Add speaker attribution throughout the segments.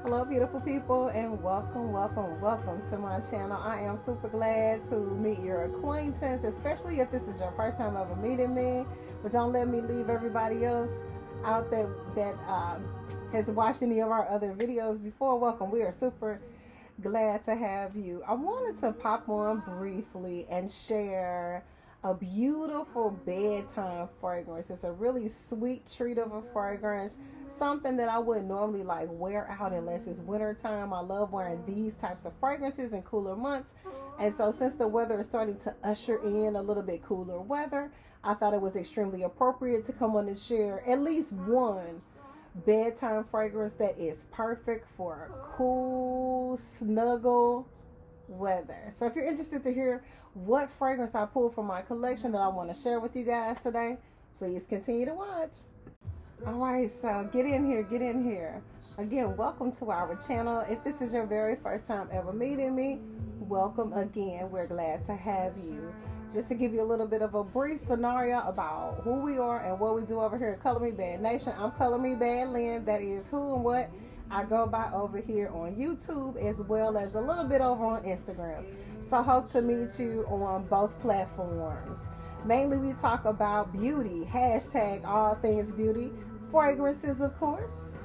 Speaker 1: Hello, beautiful people, and welcome to my channel. I am super glad to meet your acquaintance, especially if this is your first time ever meeting me. But don't let me leave everybody else out there that has watched any of our other videos before. Welcome. We are super glad to have you. I wanted to pop on briefly and share a beautiful bedtime fragrance. It's a really sweet treat of a fragrance, something that I wouldn't normally like wear out unless it's winter time. I love wearing these types of fragrances in cooler months. And so since the weather is starting to usher in a little bit cooler weather, I thought it was extremely appropriate to come on and share at least one bedtime fragrance that is perfect for cool, snuggle weather. So if you're interested to hear what fragrance I pulled from my collection that I want to share with you guys today, please continue to watch. All right, so get in here, get in here. Again, welcome to our channel. If this is your very first time ever meeting me, welcome again. We're glad to have you. Just to give you a little bit of a brief scenario about who we are and what we do over here at Color Me Badd Nation. I'm Color Me Badd Lynn. That is who and what I go by over here on YouTube, as well as a little bit over on Instagram. So hope to meet you on both platforms. Mainly we talk about beauty, hashtag all things beauty, fragrances of course,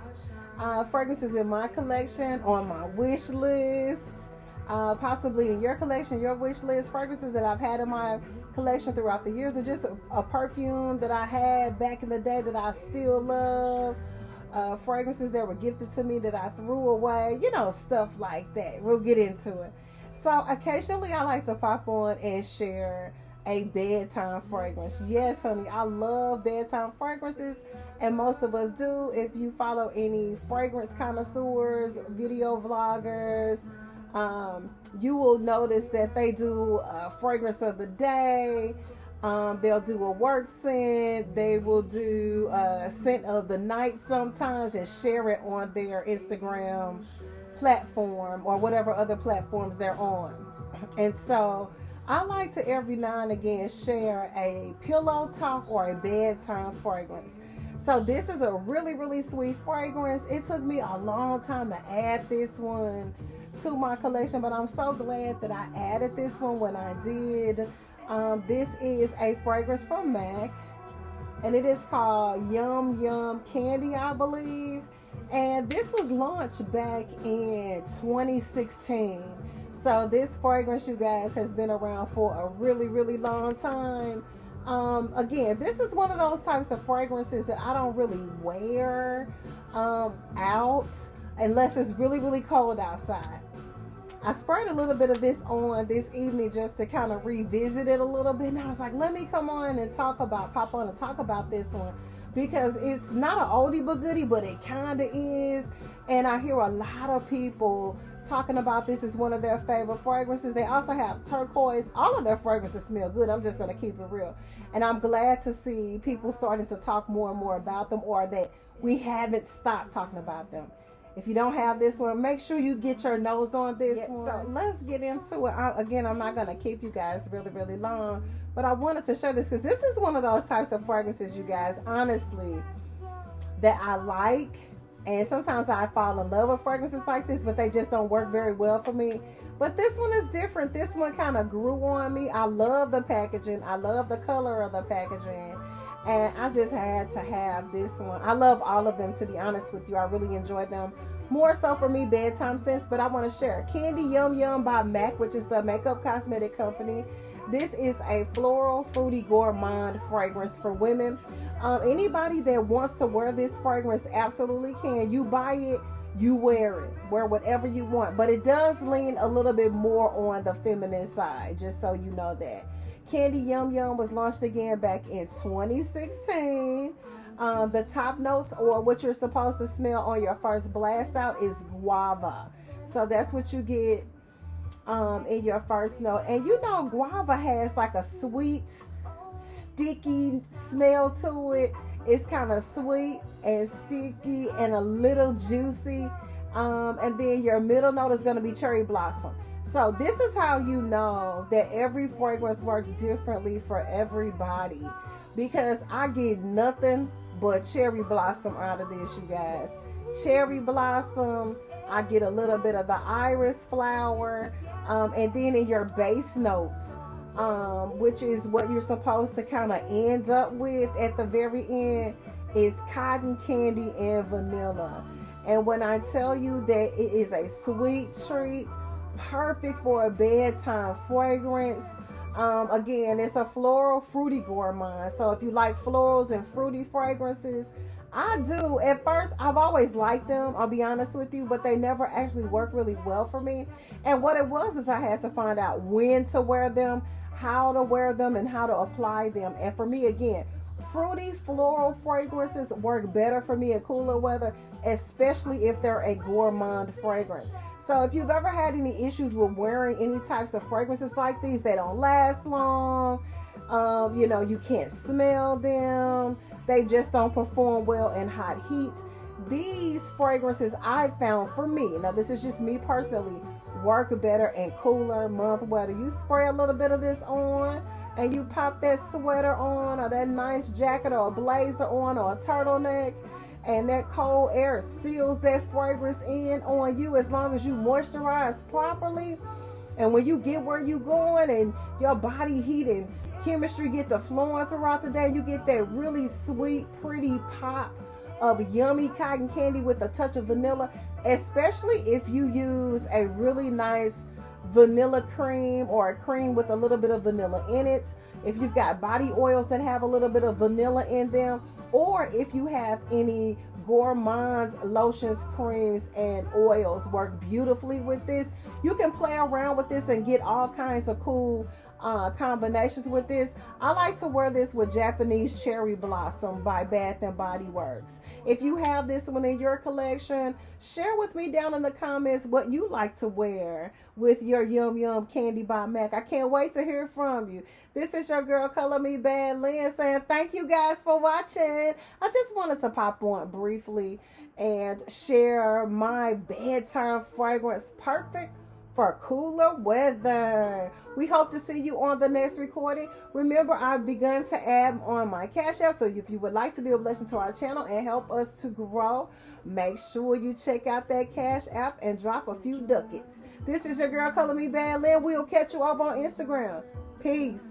Speaker 1: fragrances in my collection, on my wish list, possibly in your collection, your wish list, fragrances that I've had in my collection throughout the years, or just a perfume that I had back in the day that I still love, fragrances that were gifted to me that I threw away, stuff like that. We'll get into it. So occasionally I like to pop on and share a bedtime fragrance. Yes, honey, I love bedtime fragrances, and most of us do. If you follow any fragrance connoisseurs, video vloggers, you will notice that they do a fragrance of the day. They'll do a work scent. They will do a scent of the night sometimes and share it on their Instagram platform or whatever other platforms they're on. And so I like to every now and again share a pillow talk or a bedtime fragrance. So this is a really, really sweet fragrance. It took me a long time to add this one to my collection, but I'm so glad that I added this one when I did. This is a fragrance from MAC, and it is called Yum Yum Candy, I believe. And this was launched back in 2016. So this fragrance, you guys, has been around for a really, really long time. Again, this is one of those types of fragrances that I don't really wear out unless it's really, really cold outside. I sprayed a little bit of this on this evening just to kind of revisit it a little bit. And I was like, let me pop on and talk about this one, because it's not an oldie but goodie, but it kind of is. And I hear a lot of people talking about this as one of their favorite fragrances. They also have turquoise. All of their fragrances smell good. I'm just going to keep it real. And I'm glad to see people starting to talk more and more about them, or that we haven't stopped talking about them. If you don't have this one, make sure you get your nose on this one. So let's get into it. I'm not going to keep you guys really, really long, but I wanted to show this because this is one of those types of fragrances, you guys, honestly, that I like. And sometimes I fall in love with fragrances like this, but they just don't work very well for me. But this one is different. This one kind of grew on me. I love the packaging. I love the color of the packaging. And I just had to have this one. I love all of them, to be honest with you. I really enjoy them. More so for me, bedtime scents, but I want to share Candy Yum Yum by MAC, which is the makeup cosmetic company. This is a floral, fruity, gourmand fragrance for women. Anybody that wants to wear this fragrance absolutely can. You buy it, you wear it. Wear whatever you want. But it does lean a little bit more on the feminine side, just so you know that. Candy Yum Yum was launched again back in 2016. The top notes, or what you're supposed to smell on your first blast out, is guava. So that's what you get in your first note. And guava has like a sweet, sticky smell to it. It's kind of sweet and sticky and a little juicy. And then your middle note is going to be cherry blossom. So this is how you know that every fragrance works differently for everybody, because I get nothing but cherry blossom out of this, you guys. Cherry blossom, I get a little bit of the iris flower. And then in your base note, which is what you're supposed to kind of end up with at the very end, is cotton candy and vanilla. And when I tell you that it is a sweet treat, perfect for a bedtime fragrance. Again, it's a floral fruity gourmand. So if you like florals and fruity fragrances, I do. At first, I've always liked them, I'll be honest with you, but they never actually worked really well for me. And what it was is I had to find out when to wear them, how to wear them, and how to apply them. And for me, again, fruity floral fragrances work better for me in cooler weather, especially if they're a gourmand fragrance. So if you've ever had any issues with wearing any types of fragrances like these, they don't last long, you can't smell them, they just don't perform well in hot heat. These fragrances I found for me, now this is just me personally, work better in cooler month weather. You spray a little bit of this on and you pop that sweater on or that nice jacket or a blazer on or a turtleneck, and that cold air seals that fragrance in on you as long as you moisturize properly. And when you get where you going and your body heat and chemistry get to flowing throughout the day, you get that really sweet, pretty pop of yummy cotton candy with a touch of vanilla, especially if you use a really nice vanilla cream or a cream with a little bit of vanilla in it. If you've got body oils that have a little bit of vanilla in them, or if you have any gourmands, lotions, creams, and oils, work beautifully with this. You can play around with this and get all kinds of cool combinations with this. I like to wear this with Japanese Cherry Blossom by Bath and Body Works. If you have this one in your collection, share with me down in the comments what you like to wear with your Yum Yum Candy by MAC. I can't wait to hear from you. This is your girl Color Me Bad Lynn saying thank you guys for watching. I just wanted to pop on briefly and share my bedtime fragrance, perfect for cooler weather. We hope to see you on the next recording. Remember, I've begun to add on my Cash App, so if you would like to be a blessing to our channel and help us to grow, make sure you check out that Cash App and drop a few ducats. This is your girl Color Me Bad Lynn. We'll catch you over on Instagram. Peace.